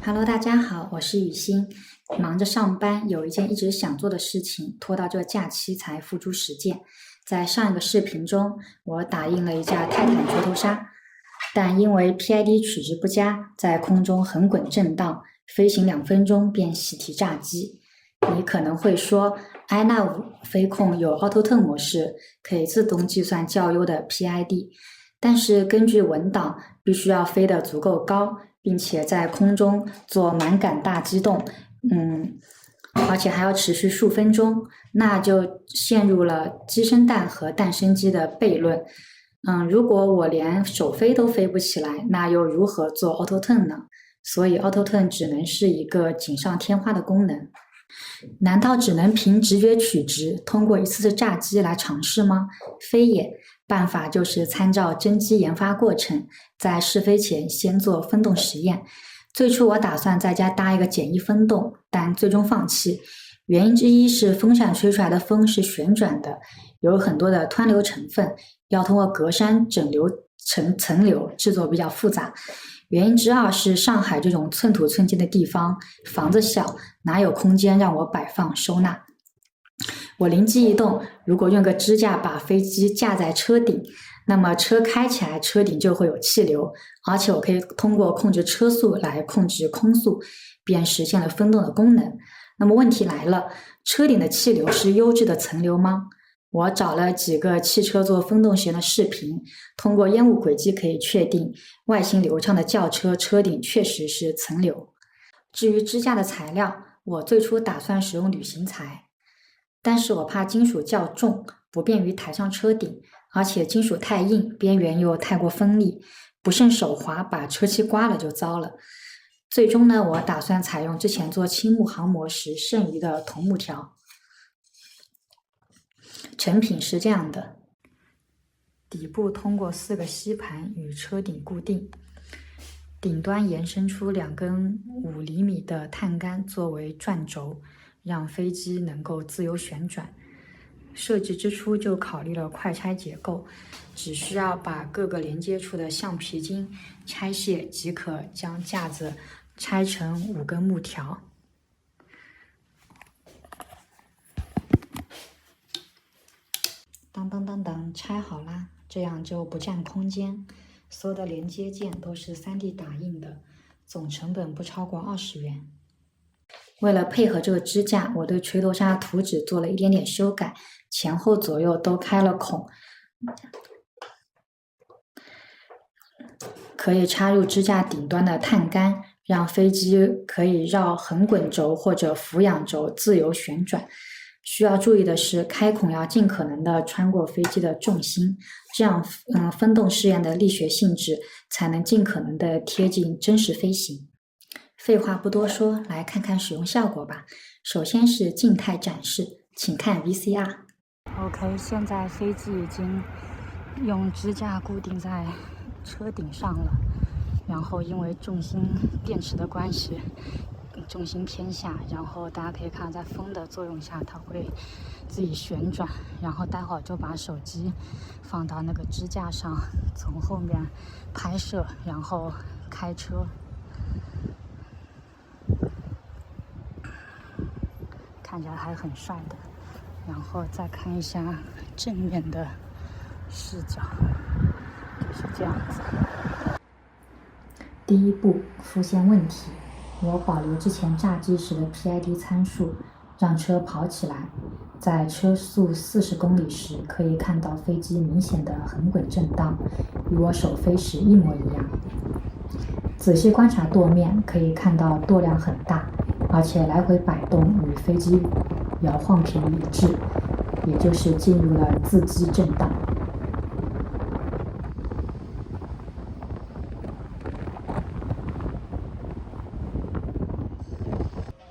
Hello，大家好，我是雨欣。忙着上班，有一件一直想做的事情，拖到这假期才付诸实践。在上一个视频中，我打印了一架泰坦锤头鲨，但因为 PID 取值不佳，在空中横滚震荡，飞行2分钟便喜提炸机。你可能会说，iNav 飞控有 AutoTurn 模式，可以自动计算较优的 PID，但是根据文档，必须要飞得足够高，并且在空中做满杆大机动，而且还要持续数分钟，那就陷入了鸡生蛋和蛋生鸡的悖论。如果我连手飞都飞不起来，那又如何做 AutoTurn 呢？所以 AutoTurn 只能是一个锦上添花的功能。难道只能凭直觉取值，通过一次次炸机来尝试吗？非也，办法就是参照真机研发过程，在试飞前先做分动实验。最初我打算在家搭一个简易风洞，但最终放弃。原因之一是风扇吹出来的风是旋转的，有很多的湍流成分，要通过格栅整流层流，制作比较复杂。原因之二是上海这种寸土寸金的地方，房子小，哪有空间让我摆放收纳？我灵机一动，如果用个支架把飞机架在车顶，那么车开起来，车顶就会有气流，而且我可以通过控制车速来控制空速，便实现了分动的功能。那么问题来了，车顶的气流是优质的层流吗？我找了几个汽车做分动实验的视频，通过烟雾轨迹可以确定，外形流畅的轿车车顶确实是层流。至于支架的材料，我最初打算使用铝型材，但是我怕金属较重，不便于抬上车顶，而且金属太硬，边缘又太过锋利，不慎手滑把车漆刮了就糟了。最终呢，我打算采用之前做青木航模时剩余的桐木条。成品是这样的，底部通过4个吸盘与车顶固定，顶端延伸出2根5厘米的碳杆作为转轴，让飞机能够自由旋转。设计之初就考虑了快拆结构，只需要把各个连接处的橡皮筋拆卸即可将架子拆成5根木条。当，拆好啦，这样就不占空间。所有的连接件都是3D 打印的，总成本不超过20元。为了配合这个支架，我对锤头鲨图纸做了一点点修改，前后左右都开了孔，可以插入支架顶端的碳杆，让飞机可以绕横滚轴或者俯仰轴自由旋转。需要注意的是，开孔要尽可能的穿过飞机的重心，这样分动试验的力学性质才能尽可能的贴近真实飞行。废话不多说，来看看使用效果吧。首先是静态展示，请看 VCR。OK， 现在飞机已经用支架固定在车顶上了，然后因为重心电池的关系，重心偏下，然后大家可以看在风的作用下，它会自己旋转，然后待会儿就把手机放到那个支架上，从后面拍摄，然后开车。看起来还很帅的，然后再看一下正面的视角，就是这样子。第一步，出现问题，我保留之前炸机时的 PID 参数，让车跑起来，在车速40公里时，可以看到飞机明显的横滚震荡，与我手飞时一模一样。仔细观察舵面，可以看到舵量很大，而且来回摆动与飞机摇晃频率一致，也就是进入了自机震荡。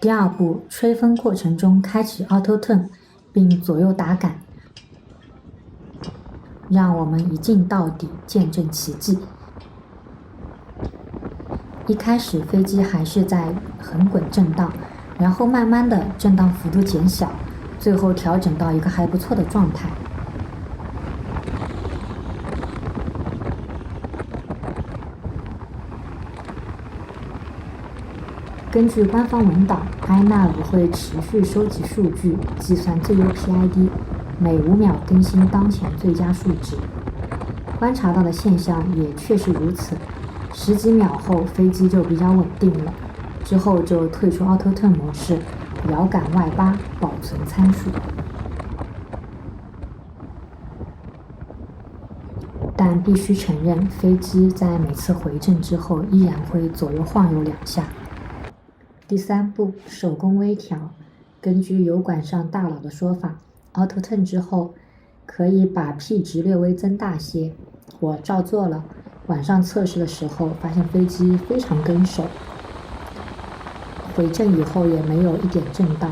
第二步，吹风过程中开启 AutoTurn， 并左右打杆，让我们一镜到底，见证奇迹。一开始飞机还是在横滚震荡，然后慢慢的震荡幅度减小，最后调整到一个还不错的状态。根据官方文档 ，iNav 会持续收集数据，计算最优 PID， 每5秒更新当前最佳数值。观察到的现象也确实如此，10几秒后飞机就比较稳定了，之后就退出 Auto Turn 模式，遥感外8，保存参数。但必须承认，飞机在每次回正之后依然会左右晃悠2下。第3步，手工微调。根据油管上大佬的说法 ，Auto Turn 之后可以把 P 值略微增大些。我照做了，晚上测试的时候发现飞机非常跟手，回正以后也没有一点震荡。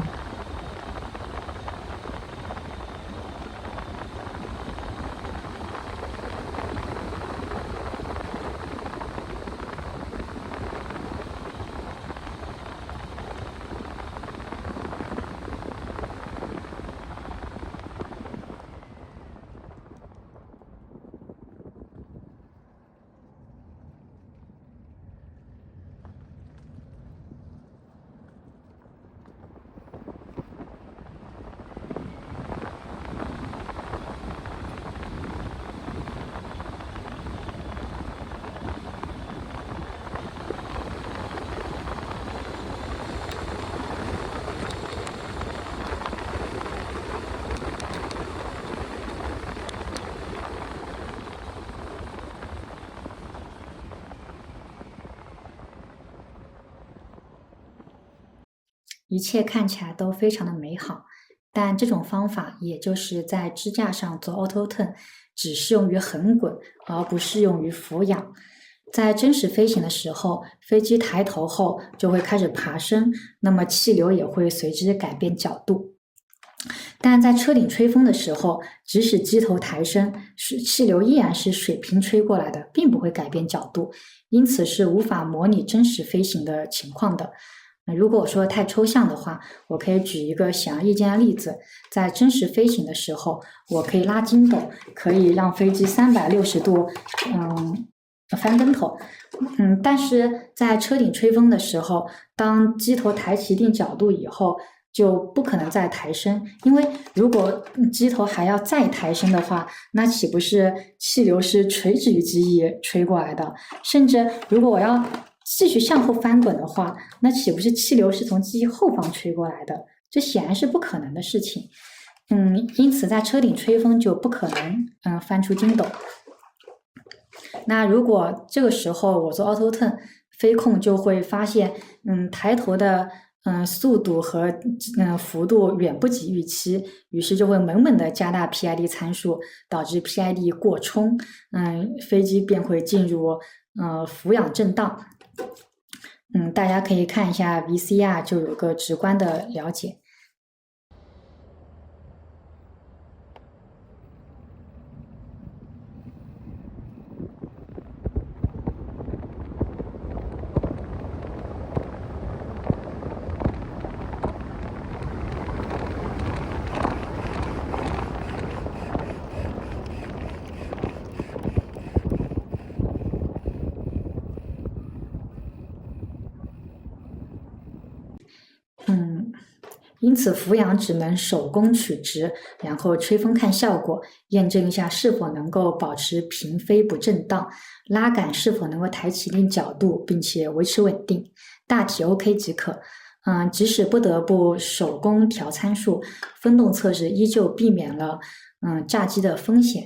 一切看起来都非常的美好，但这种方法也就是在支架上做 Auto Turn， 只适用于横滚，而不适用于俯仰。在真实飞行的时候，飞机抬头后就会开始爬升，那么气流也会随之改变角度。但在车顶吹风的时候，即使机头抬升，气流依然是水平吹过来的，并不会改变角度，因此是无法模拟真实飞行的情况的。如果我说太抽象的话，我可以举一个显而易见的例子，在真实飞行的时候，我可以拉筋斗，可以让飞机360度翻跟头，但是在车顶吹风的时候，当机头抬起一定角度以后，就不可能再抬升，因为如果机头还要再抬升的话，那岂不是气流是垂直于机翼吹过来的？甚至如果我要继续向后翻滚的话，那岂不是气流是从机翼后方吹过来的？这显然是不可能的事情。因此在车顶吹风就不可能翻出筋斗。那如果这个时候我做 Auto Turn， 飞控就会发现抬头的速度和幅度远不及预期，于是就会猛猛的加大 PID 参数，导致 PID 过冲，飞机便会进入俯仰震荡。大家可以看一下 VCR 就有个直观的了解。因此俯仰只能手工取值，然后吹风看效果，验证一下是否能够保持平飞不震荡，拉杆是否能够抬起一定角度，并且维持稳定，大体 OK 即可。即使不得不手工调参数，风洞测试依旧避免了炸机的风险。